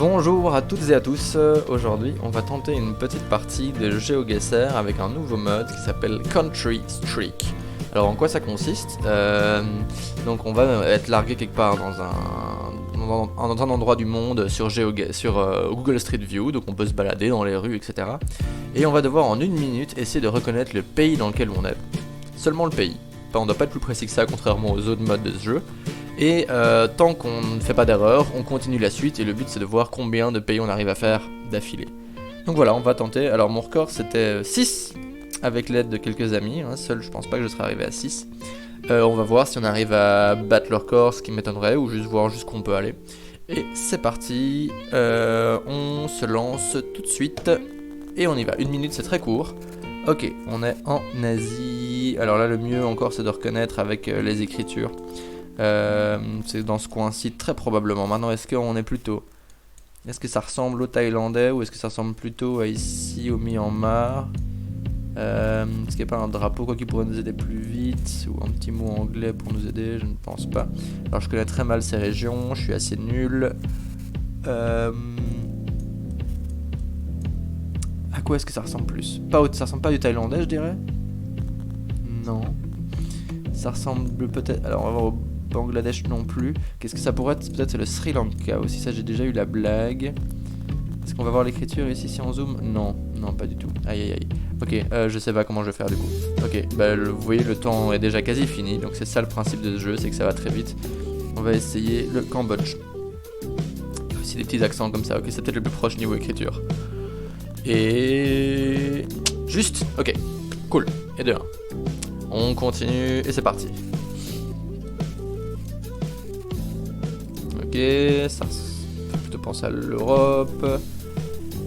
Bonjour à toutes et à tous, aujourd'hui on va tenter une petite partie de GeoGuessr avec un nouveau mode qui s'appelle Country Streak. Alors en quoi ça consiste? Donc on va être largué quelque part dans un endroit du monde sur Google Street View, donc on peut se balader dans les rues, etc. Et on va devoir en 1 minute essayer de reconnaître le pays dans lequel on est. Seulement le pays. Enfin, on ne doit pas être plus précis que ça, contrairement aux autres modes de ce jeu. Et tant qu'on ne fait pas d'erreur, on continue la suite et le but c'est de voir combien de pays on arrive à faire d'affilée. Donc voilà, on va tenter. Alors mon record c'était 6 avec l'aide de quelques amis, hein. Seul je pense pas que je serais arrivé à 6. On va voir si on arrive à battre le record, ce qui m'étonnerait, ou juste voir jusqu'où on peut aller. Et c'est parti, on se lance tout de suite et on y va. 1 minute c'est très court. Ok, on est en Asie. Alors là le mieux encore c'est de reconnaître avec les écritures. C'est dans ce coin-ci très probablement. Maintenant est-ce qu'on est plutôt... Est-ce que ça ressemble au Thaïlandais ou est-ce que ça ressemble plutôt à ici au Myanmar? Est-ce qu'il n'y a pas un drapeau quoi qui pourrait nous aider plus vite? Ou un petit mot anglais pour nous aider? Je ne pense pas. Alors je connais très mal ces régions, je suis assez nul. À quoi est-ce que ça ressemble plus? Ça ressemble pas du Thaïlandais je dirais? Non. Ça ressemble peut-être... Alors on va voir au Bangladesh non plus. Qu'est-ce que ça pourrait être? Peut-être c'est le Sri Lanka aussi, ça j'ai déjà eu la blague. Est-ce qu'on va voir l'écriture ici si on zoome? Non, non pas du tout. Aïe aïe aïe. Ok, je sais pas comment je vais faire du coup. Ok, bah vous voyez le temps est déjà quasi fini, donc c'est ça le principe de ce jeu, c'est que ça va très vite. On va essayer le Cambodge. Il y a aussi des petits accents comme ça, ok c'est peut-être le plus proche niveau écriture. Et... Juste, ok, cool, et de 1. On continue, et c'est parti. Ok, ça fait plutôt penser à l'Europe.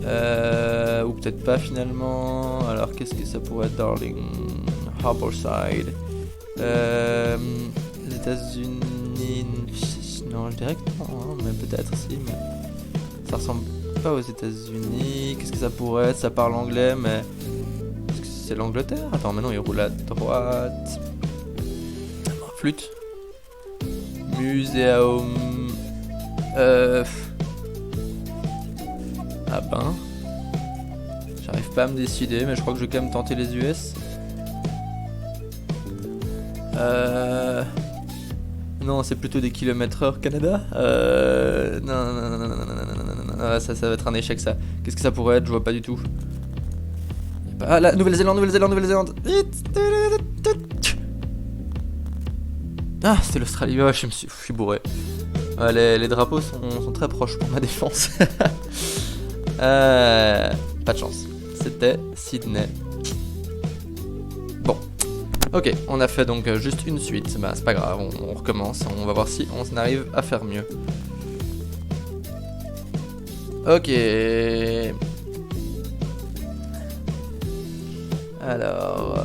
Ou peut-être pas finalement. Alors qu'est-ce que ça pourrait être? Darling Harborside. Les États-Unis. Non, je dirais que non, hein, mais peut-être si. Mais ça ressemble pas aux États-Unis. Qu'est-ce que ça pourrait être? Ça parle anglais, mais est-ce que c'est l'Angleterre? Attends, maintenant il roule à droite. Flûte. Muséum. Ah ben, j'arrive pas à me décider, mais je crois que je vais quand même tenter les US. Non, c'est plutôt des kilomètres/heure Canada. Non, ça va être un échec ça. Qu'est-ce que ça pourrait être? Je vois pas du tout. Ah la Nouvelle-Zélande. Ah, c'était l'Australie. Ouais, je suis bourré. Les drapeaux sont très proches pour ma défense. Pas de chance. C'était Sydney. Bon. Ok, on a fait donc juste une suite. Bah, c'est pas grave, on recommence. On va voir si on arrive à faire mieux. Ok. Alors...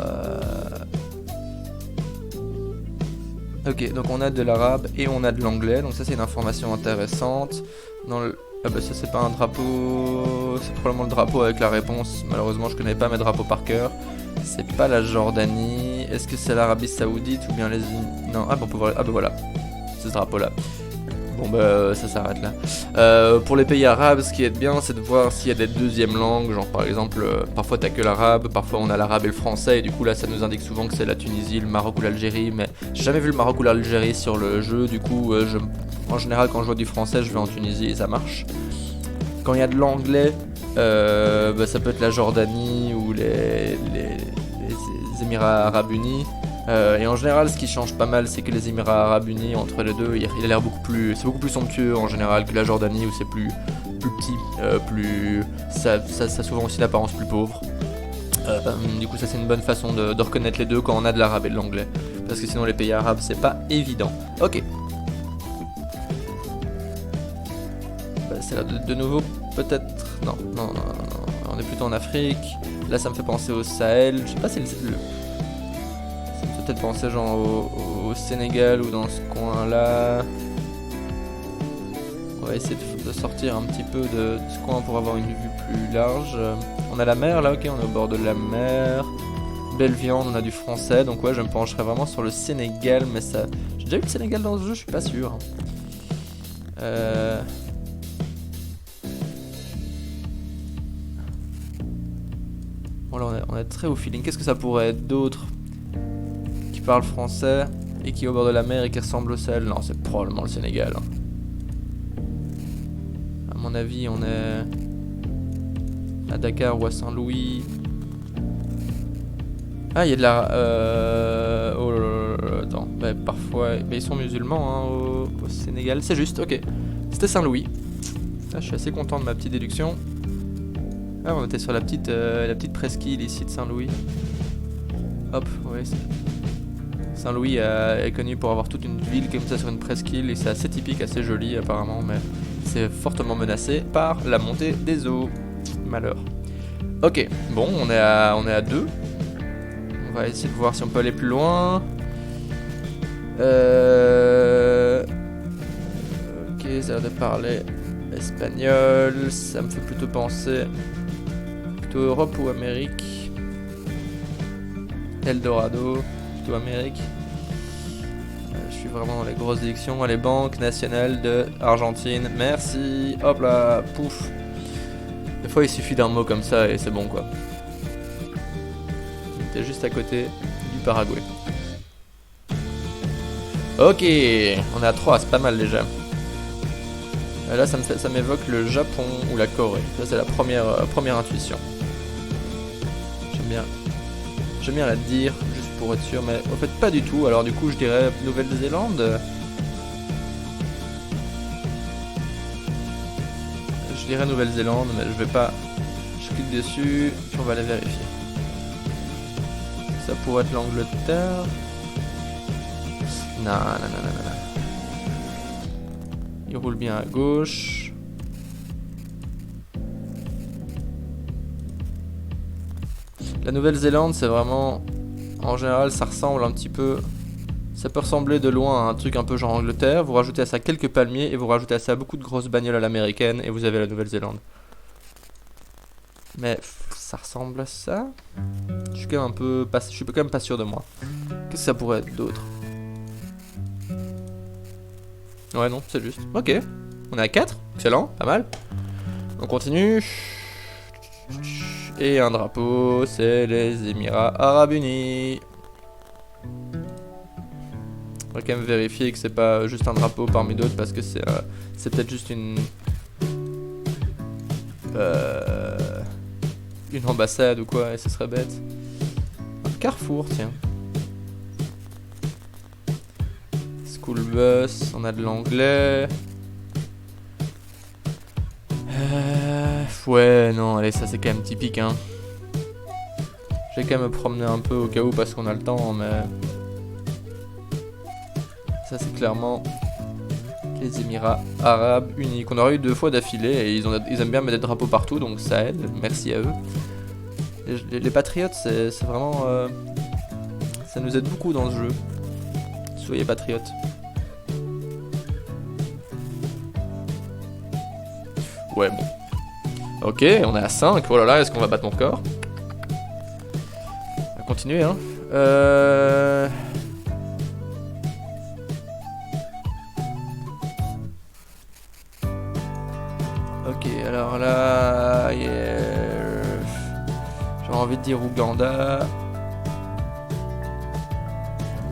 Ok, donc on a de l'arabe et on a de l'anglais, donc ça c'est une information intéressante. Dans le... Ah bah ça c'est pas un drapeau, c'est probablement le drapeau avec la réponse. Malheureusement je connais pas mes drapeaux par cœur. C'est pas la Jordanie. Est-ce que c'est l'Arabie Saoudite ou bien les... Non, ah bon, on peut voir... Ah bah voilà, c'est ce drapeau là. Bon bah ça s'arrête là. Pour les pays arabes, ce qui est bien, c'est de voir s'il y a des deuxièmes langues. Genre par exemple, parfois t'as que l'arabe, parfois on a l'arabe et le français. Et du coup là ça nous indique souvent que c'est la Tunisie, le Maroc ou l'Algérie. Mais j'ai jamais vu le Maroc ou l'Algérie sur le jeu. Du coup en général quand je vois du français je vais en Tunisie et ça marche. Quand il y a de l'anglais, bah, ça peut être la Jordanie ou les Émirats Arabes Unis. Et en général ce qui change pas mal c'est que les Émirats Arabes Unis entre les deux il a l'air beaucoup plus somptueux en général que la Jordanie où c'est plus petit, ça a souvent aussi l'apparence plus pauvre. Du coup ça c'est une bonne façon de reconnaître les deux quand on a de l'arabe et de l'anglais parce que sinon les pays arabes c'est pas évident. Ok, bah, c'est là de nouveau peut-être non, on est plutôt en Afrique. Là ça me fait penser au Sahel, je sais pas si peut-être penser genre au Sénégal ou dans ce coin là. On va essayer de sortir un petit peu de ce coin pour avoir une vue plus large. On a la mer là, ok, on est au bord de la mer. Belle viande, on a du français, donc ouais je me pencherai vraiment sur le Sénégal, mais ça... J'ai déjà eu le Sénégal dans ce jeu, je suis pas sûr. On est très au feeling. Qu'est-ce que ça pourrait être d'autre qui parle français et qui est au bord de la mer et qui ressemble au Sahel? Non, c'est probablement le Sénégal. Hein. À mon avis, on est à Dakar ou à Saint-Louis. Ah, il y a de la... Oh là là là, attends. Bah, parfois... Mais ils sont musulmans hein, au Sénégal. C'est juste, ok. C'était Saint-Louis. Ah, je suis assez content de ma petite déduction. Ah, on était sur la petite presqu'île ici de Saint-Louis. Hop, ouais. Saint-Louis est connu pour avoir toute une ville comme ça sur une presqu'île. Et c'est assez typique, assez joli apparemment. Mais c'est fortement menacé par la montée des eaux. Malheur. Ok, bon, on est à 2. On va essayer de voir si on peut aller plus loin. Ok, ça a l'air de parler espagnol. Ça me fait plutôt penser plutôt Europe ou Amérique. Eldorado, plutôt Amérique. Je suis vraiment dans les grosses élections. Allez, Banque nationale de Argentine. Merci. Hop là, pouf. Des fois, il suffit d'un mot comme ça et c'est bon quoi. T'es juste à côté du Paraguay. Ok, on est à 3, c'est pas mal déjà. Et là, ça m'évoque le Japon ou la Corée. Ça, c'est la première intuition. J'aime bien la dire, juste pour être sûr, mais en fait, pas du tout. Alors, du coup, je dirais Nouvelle-Zélande. Je dirais Nouvelle-Zélande, mais je vais pas. Je clique dessus, puis on va aller vérifier. Ça pourrait être l'Angleterre. Non. Il roule bien à gauche. La Nouvelle-Zélande, c'est vraiment... En général, ça ressemble un petit peu... Ça peut ressembler de loin à un truc un peu genre Angleterre. Vous rajoutez à ça quelques palmiers et vous rajoutez à ça beaucoup de grosses bagnoles à l'américaine et vous avez la Nouvelle-Zélande. Mais ça ressemble à ça. Je suis quand même pas sûr de moi. Qu'est-ce que ça pourrait être d'autre? Ouais, non, c'est juste. Ok, on est à 4. Excellent, pas mal. On continue. Et un drapeau, c'est les Émirats Arabes Unis. On va quand même vérifier que c'est pas juste un drapeau parmi d'autres parce que c'est peut-être juste une ambassade ou quoi et ce serait bête. Un carrefour, tiens. School bus, on a de l'anglais. Ouais, non, allez, ça c'est quand même typique, hein. Je vais quand même me promener un peu au cas où parce qu'on a le temps, mais... Ça c'est clairement les Émirats Arabes Unis, qu'on aurait eu 2 fois d'affilée et ils aiment bien mettre des drapeaux partout, donc ça aide, merci à eux. Les patriotes, c'est vraiment... ça nous aide beaucoup dans ce jeu. Soyez patriotes. Ouais, bon. Ok, on est à 5. Oh là là, est-ce qu'on va battre mon record? On va continuer, hein. Ok, alors là... J'ai envie de dire Ouganda.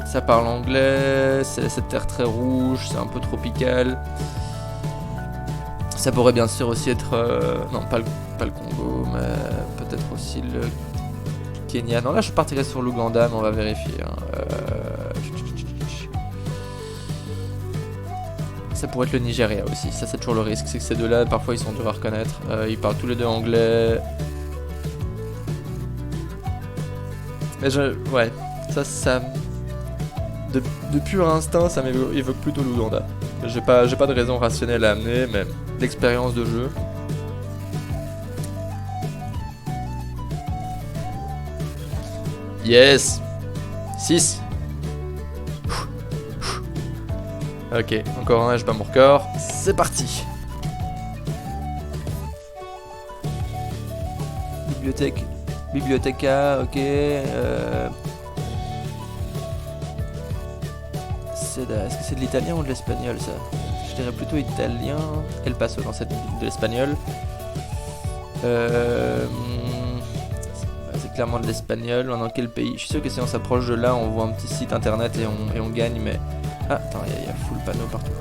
Ça parle anglais, c'est cette terre très rouge, c'est un peu tropical. Ça pourrait bien sûr aussi être... non, pas le Congo, mais peut-être aussi le Kenya. Non, là je partirais sur l'Ouganda, mais on va vérifier. Hein. Ça pourrait être le Nigeria aussi, ça c'est toujours le risque. C'est que ces deux-là, parfois ils sont durs à reconnaître. Ils parlent tous les deux anglais. Mais ouais, ça... De pur instinct, ça m'évoque plutôt l'Ouganda. J'ai pas de raison rationnelle à amener, mais l'expérience de jeu. Yes! 6. Ok, encore un, je bats mon record. C'est parti! Bibliothéca, ok. Est-ce que c'est de l'italien ou de l'espagnol ça? Je dirais plutôt italien. El Paso, non, c'est de l'espagnol. C'est clairement de l'espagnol. Dans quel pays? Je suis sûr que si on s'approche de là, on voit un petit site internet et on gagne, mais... Ah, attends, il y a full panneau partout.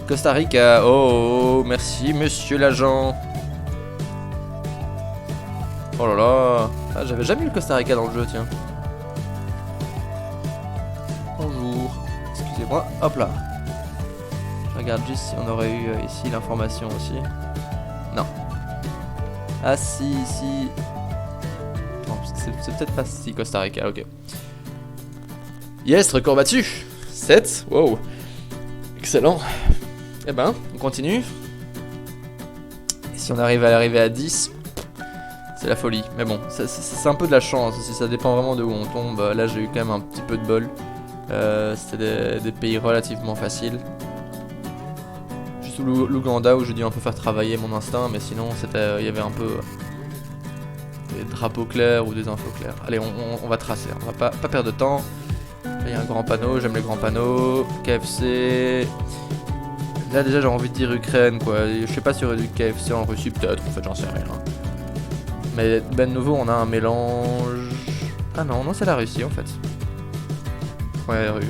Costa Rica, oh, merci monsieur l'agent. Oh là là, ah, j'avais jamais eu le Costa Rica dans le jeu, tiens. Bonjour, excusez-moi, hop là. Je regarde juste si on aurait eu ici l'information aussi. Non. Ah si, ici. Non, c'est peut-être pas si Costa Rica, ok. Yes, record battu. 7, wow. Excellent. Eh ben, on continue. Et si on arrive à arriver à 10, c'est la folie. Mais bon, c'est un peu de la chance. Si ça dépend vraiment de où on tombe. Là, j'ai eu quand même un petit peu de bol. C'était des pays relativement faciles. Juste l'Ouganda où j'ai dû un peu faire travailler mon instinct. Mais sinon, il y avait un peu des drapeaux clairs ou des infos claires. Allez, on va tracer. On va pas perdre de temps. Il y a un grand panneau. J'aime les grands panneaux. KFC... Là déjà j'ai envie de dire Ukraine quoi, je sais pas s'il y aurait du KFC en Russie peut-être, en fait j'en sais rien. Mais ben de nouveau on a un mélange... Ah non, c'est la Russie en fait. Ouais, RU.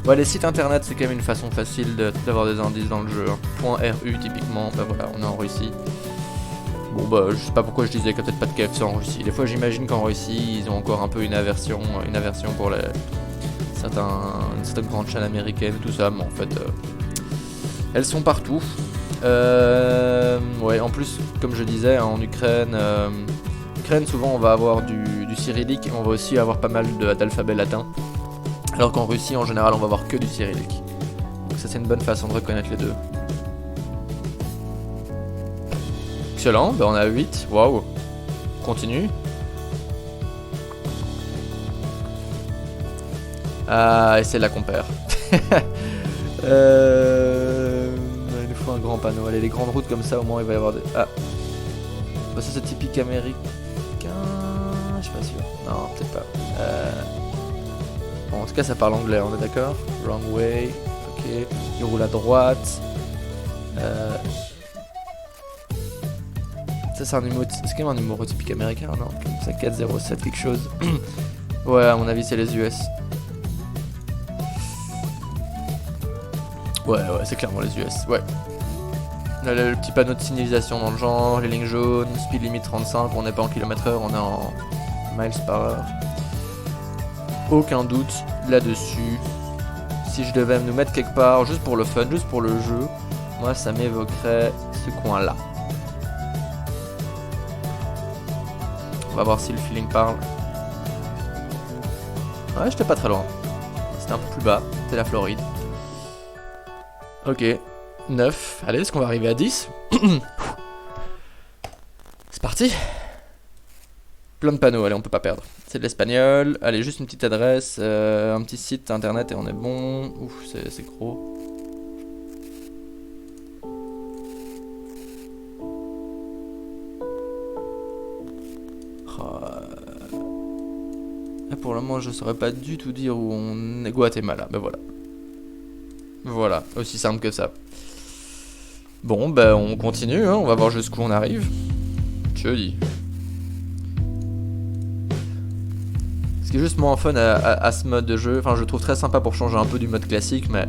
Ouais, les sites internet c'est quand même une façon facile d'avoir des indices dans le jeu. .ru typiquement, bah voilà, on est en Russie. Bon bah je sais pas pourquoi je disais qu'il y a peut-être pas de KFC en Russie. Des fois j'imagine qu'en Russie ils ont encore un peu une aversion pour certaines grandes chaînes américaines tout ça, mais en fait... Elles sont partout. Ouais, en plus, comme je disais, en Ukraine, souvent on va avoir du cyrillique et on va aussi avoir pas mal d'alphabet latin. Alors qu'en Russie, en général, on va avoir que du cyrillique. Donc ça, c'est une bonne façon de reconnaître les deux. Excellent, ben on a 8. Waouh. Continue. Ah, et c'est là qu'on perd. Il nous faut un grand panneau. Allez, les grandes routes comme ça, au moins il va y avoir des... Ah, bah, ça c'est typique américain. Je suis pas sûr. Non, peut-être pas. Bon, en tout cas, ça parle anglais, on est d'accord? Wrong way. Ok. Il roule à droite. Ça, c'est un numéro. C'est quand même un numéro typique américain, non? Comme ça, 407 quelque chose. Ouais, à mon avis, c'est les US. Ouais, c'est clairement les US, ouais. Là, le petit panneau de signalisation dans le genre, les lignes jaunes, speed limit 35, on n'est pas en km/h, on est en miles par heure. Aucun doute là-dessus. Si je devais nous mettre quelque part, juste pour le fun, juste pour le jeu, moi ça m'évoquerait ce coin-là. On va voir si le feeling parle. Ouais, j'étais pas très loin. C'était un peu plus bas, c'était la Floride. Ok, 9. Allez, est-ce qu'on va arriver à 10? C'est parti. Plein de panneaux, allez, on peut pas perdre. C'est de l'espagnol. Allez, juste une petite adresse, un petit site internet et on est bon. Ouf, c'est gros. Là, pour le moment, je saurais pas du tout dire où on est. Guatemala, ben voilà. Voilà, aussi simple que ça. Bon, bah on continue, hein, on va voir jusqu'où on arrive. Je dis. Ce qui est juste moins fun à ce mode de jeu, enfin je le trouve très sympa pour changer un peu du mode classique, mais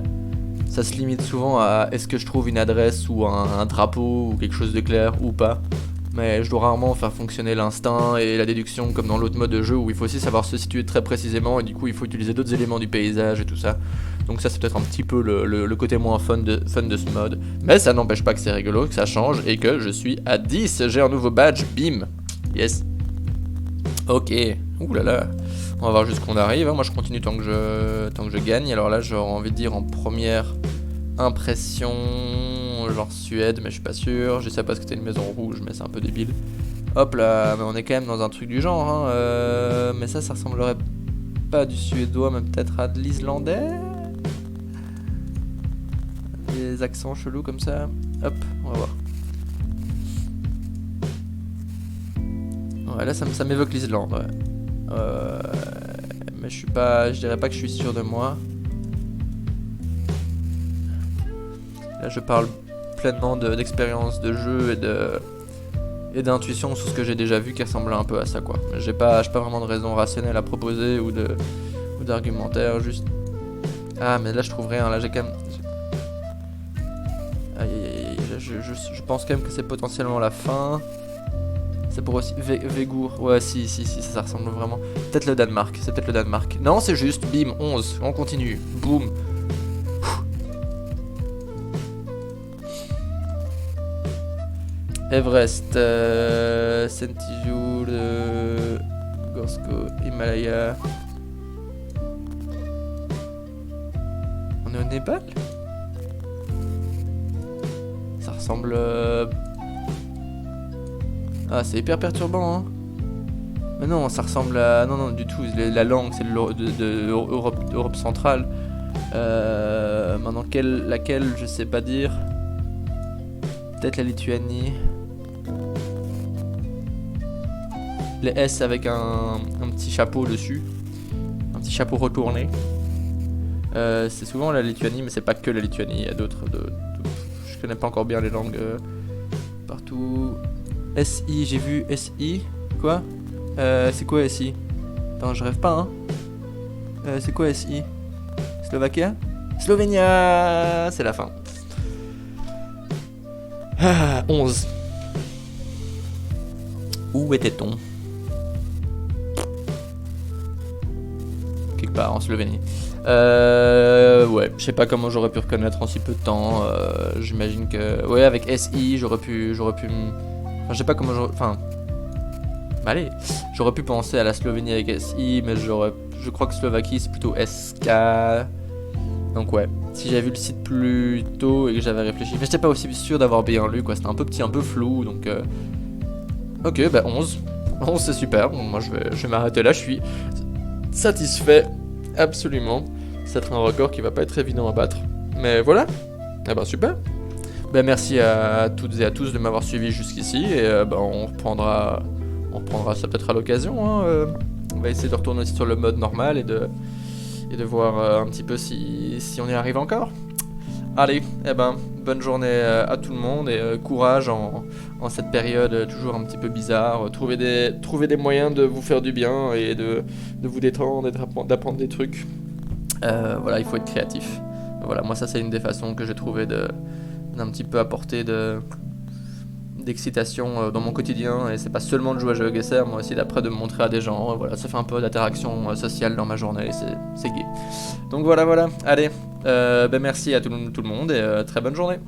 ça se limite souvent à est-ce que je trouve une adresse ou un drapeau ou quelque chose de clair ou pas. Mais je dois rarement faire fonctionner l'instinct et la déduction comme dans l'autre mode de jeu où il faut aussi savoir se situer très précisément et du coup il faut utiliser d'autres éléments du paysage et tout ça. Donc ça c'est peut-être un petit peu le côté moins fun de ce mode. Mais ça n'empêche pas que c'est rigolo, que ça change et que je suis à 10. J'ai un nouveau badge, bim. Yes. Ok. Ouh là là. On va voir jusqu'où on arrive. Moi je continue tant que je gagne. Alors là j'aurais envie de dire en première impression... genre Suède, mais je suis pas sûr. Je sais pas ce que c'était une maison rouge, mais c'est un peu débile. Hop là, mais on est quand même dans un truc du genre, hein. Mais ça ressemblerait pas à du suédois, mais peut-être à de l'islandais. Des accents chelous comme ça. Hop, on va voir. Ouais, là ça m'évoque l'Islande, ouais. Mais je dirais pas que je suis sûr de moi. Là je parle pleinement d'expérience de jeu et d'intuition sur ce que j'ai déjà vu qui ressemblait un peu à ça quoi. J'ai pas vraiment de raison rationnelle à proposer ou d'argumentaire, juste... Ah mais là je trouve rien, là j'ai quand même... Aïe aïe aïe, je pense quand même que c'est potentiellement la fin. C'est pour aussi... Végour, ouais si, ça ressemble vraiment. Peut-être le Danemark, c'est peut-être le Danemark. Non c'est juste, bim, 11, on continue, boum. Everest, Sentijour, Gorsko, Himalaya. On est au Népal? Ça ressemble... Ah c'est hyper perturbant hein. Mais non ça ressemble à... Non du tout, la langue c'est de Europe centrale. Maintenant laquelle je sais pas dire. Peut-être la Lituanie. Les S avec un petit chapeau dessus. Un petit chapeau retourné. C'est souvent la Lituanie, mais c'est pas que la Lituanie. Il y a d'autres. Je connais pas encore bien les langues partout. SI, j'ai vu SI. Quoi? C'est quoi SI? Attends, je rêve pas, hein. C'est quoi SI? Slovaquia? Slovénia! C'est la fin. Ah, 11. Où était-on? Quelque part en Slovénie. Ouais, je sais pas comment j'aurais pu reconnaître en si peu de temps. J'imagine que... Ouais, avec SI, j'aurais pu Enfin, je sais pas comment j'aurais... Enfin... Allez, j'aurais pu penser à la Slovénie avec SI, mais je crois que Slovaquie, c'est plutôt SK. Donc ouais, si j'avais vu le site plus tôt et que j'avais réfléchi... Mais j'étais pas aussi sûr d'avoir bien lu, quoi. C'était un peu petit, un peu flou, donc... Ok, bah 11. 11, c'est super. Bon, moi, je vais m'arrêter là. Je suis satisfait. Absolument. C'est un record qui va pas être évident à battre. Mais voilà. Eh ben, super. Ben, merci à toutes et à tous de m'avoir suivi jusqu'ici. Et ben, on reprendra ça peut-être à l'occasion. Hein. On va essayer de retourner aussi sur le mode normal et de voir un petit peu si on y arrive encore. Allez, eh ben, bonne journée à tout le monde et courage en cette période toujours un petit peu bizarre. Trouvez des moyens de vous faire du bien et de vous détendre et d'apprendre des trucs. Voilà, il faut être créatif. Voilà, moi ça c'est une des façons que j'ai trouvé d'un petit peu apporter d'excitation dans mon quotidien, et c'est pas seulement de jouer à GeoGuessr, moi aussi d'après de me montrer à des gens, voilà, ça fait un peu d'interaction sociale dans ma journée, c'est gai. Donc voilà, allez, ben merci à tout le monde et très bonne journée.